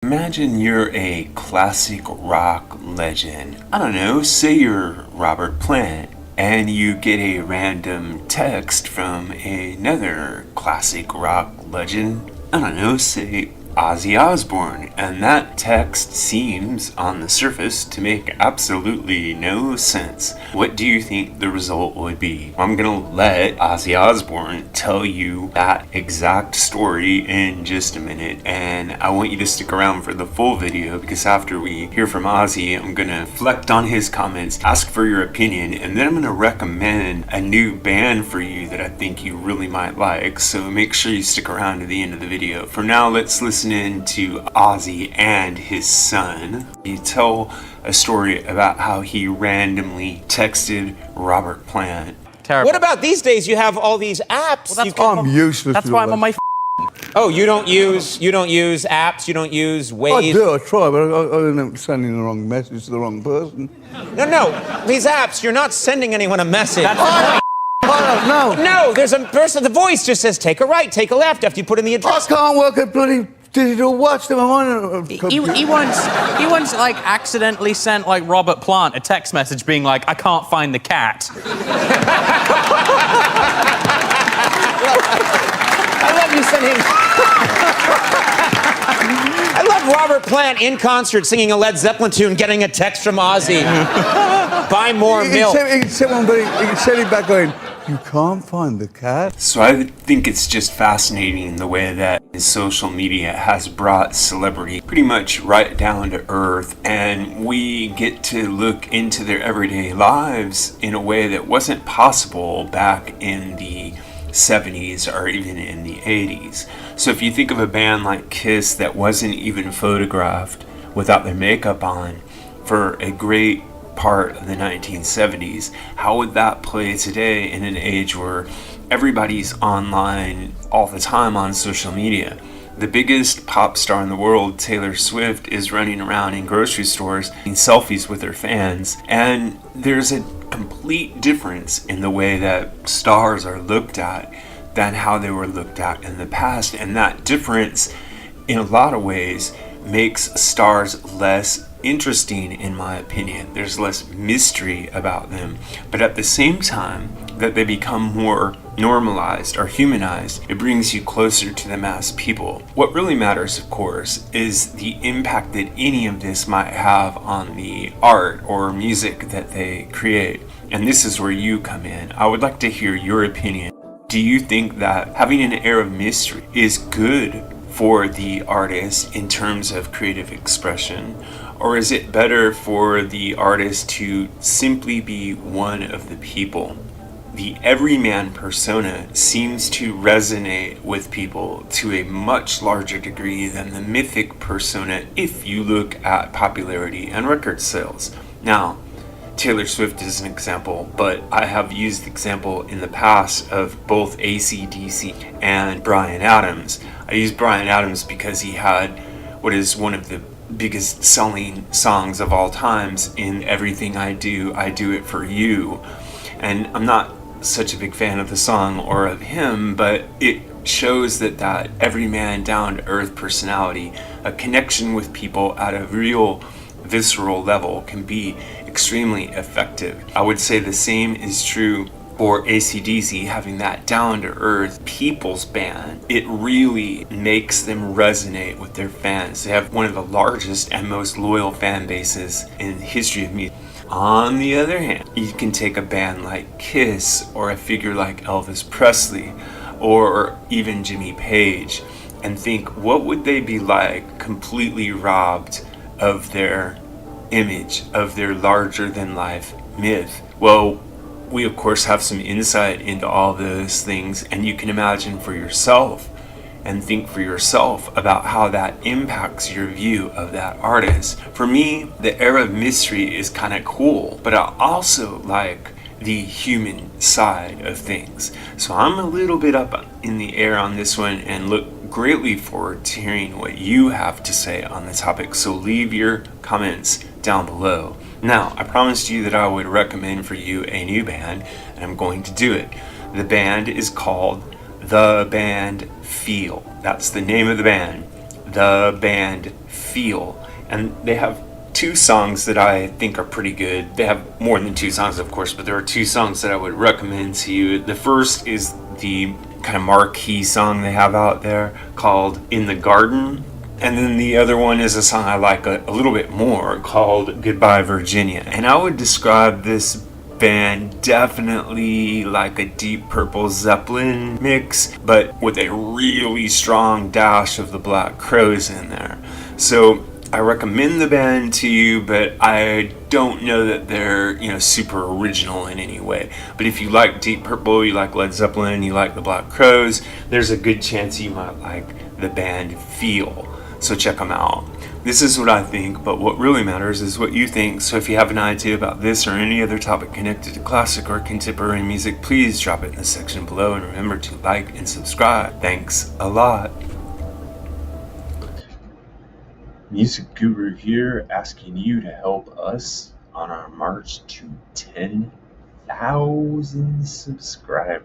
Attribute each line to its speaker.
Speaker 1: Imagine you're a classic rock legend. I don't know, say you're Robert Plant, and you get a random text from another classic rock legend. I don't know, say Ozzy Osbourne, and that text seems, on the surface, to make absolutely no sense. What do you think the result would be? I'm gonna let Ozzy Osbourne tell you that exact story in just a minute, and I want you to stick around for the full video, because after we hear from Ozzy, I'm gonna reflect on his comments, ask for your opinion, and then I'm gonna recommend a new band for you that I think you really might like, so make sure you stick around to the end of the video. For now, let's listen in to Ozzy and his son. He tell a story about how he randomly texted Robert Plant.
Speaker 2: Terrible.
Speaker 3: What about these days? You have all these apps.
Speaker 2: Well,
Speaker 4: I'm useless.
Speaker 2: That's why I'm on my
Speaker 3: Oh, you don't use apps. You don't use Waze.
Speaker 4: I do. I try, but I end up sending the wrong message to the wrong person.
Speaker 3: No. These apps. You're not sending anyone a message.
Speaker 4: I don't know.
Speaker 3: No, there's a person. The voice just says take a right, take a left after you put in the
Speaker 4: I
Speaker 3: address.
Speaker 4: can't work a bloody digital watch. I'm on a
Speaker 2: He
Speaker 4: computer.
Speaker 2: once like accidentally sent like Robert Plant a text message being like, I can't find the cat.
Speaker 3: I love you sent him. I love Robert Plant in concert singing a Led Zeppelin tune, getting a text from Ozzy. Buy more milk.
Speaker 4: He can send it back going, you can't find the cat.
Speaker 1: So I think it's just fascinating the way that social media has brought celebrity pretty much right down to earth, and we get to look into their everyday lives in a way that wasn't possible back in the 70s or even in the 80s. So if you think of a band like Kiss that wasn't even photographed without their makeup on for a great part of the 1970s, how would that play today in an age where everybody's online all the time on social media? The biggest pop star in the world, Taylor Swift, is running around in grocery stores taking selfies with her fans, and there's a complete difference in the way that stars are looked at than how they were looked at in the past, and that difference in a lot of ways makes stars less interesting, in my opinion. There's less mystery about them, but at the same time that they become more normalized or humanized, it brings you closer to the mass people. What really matters, of course, is the impact that any of this might have on the art or music that they create. And this is where you come in. I would like to hear your opinion. Do you think that having an air of mystery is good for the artist in terms of creative expression? Or is it better for the artist to simply be one of the people? The everyman persona seems to resonate with people to a much larger degree than the mythic persona if you look at popularity and record sales. Now, Taylor Swift is an example, but I have used the example in the past of both AC/DC and Bryan Adams. I use Bryan Adams because he had what is one of the biggest selling songs of all times in Everything I Do It For You. And I'm not such a big fan of the song or of him, but it shows that everyman down-to-earth personality, a connection with people at a real visceral level, can be extremely effective. I would say the same is true for AC/DC, having that down-to-earth people's band. It really makes them resonate with their fans. They have one of the largest and most loyal fan bases in the history of music. On the other hand, you can take a band like Kiss or a figure like Elvis Presley or even Jimmy Page and think, what would they be like completely robbed of their image, of their larger-than-life myth? Well, we of course have some insight into all those things, and you can imagine for yourself and think for yourself about how that impacts your view of that artist. For me, the era of mystery is kind of cool, but I also like the human side of things. So I'm a little bit up in the air on this one and look greatly forward to hearing what you have to say on the topic. So leave your comments down below. Now, I promised you that I would recommend for you a new band, and I'm going to do it. The band is called The Band Feel. That's the name of the band. the band Feel. And they have two songs that I think are pretty good. They have more than two songs, of course, but there are two songs that I would recommend to you. The first is the kind of marquee song they have out there called In the Garden. And then the other one is a song I like a little bit more called Goodbye Virginia. And I would describe this band definitely like a Deep Purple Zeppelin mix, but with a really strong dash of the Black Crowes in there. So I recommend the band to you, but I don't know that they're, super original in any way. But if you like Deep Purple, you like Led Zeppelin, you like the Black Crowes, there's a good chance you might like the band Feel. So check them out. This is what I think, but what really matters is what you think. So if you have an idea about this or any other topic connected to classic or contemporary music, please drop it in the section below, and remember to like and subscribe. Thanks a lot.
Speaker 5: Music Guru here, asking you to help us on our march to 10,000 subscribers.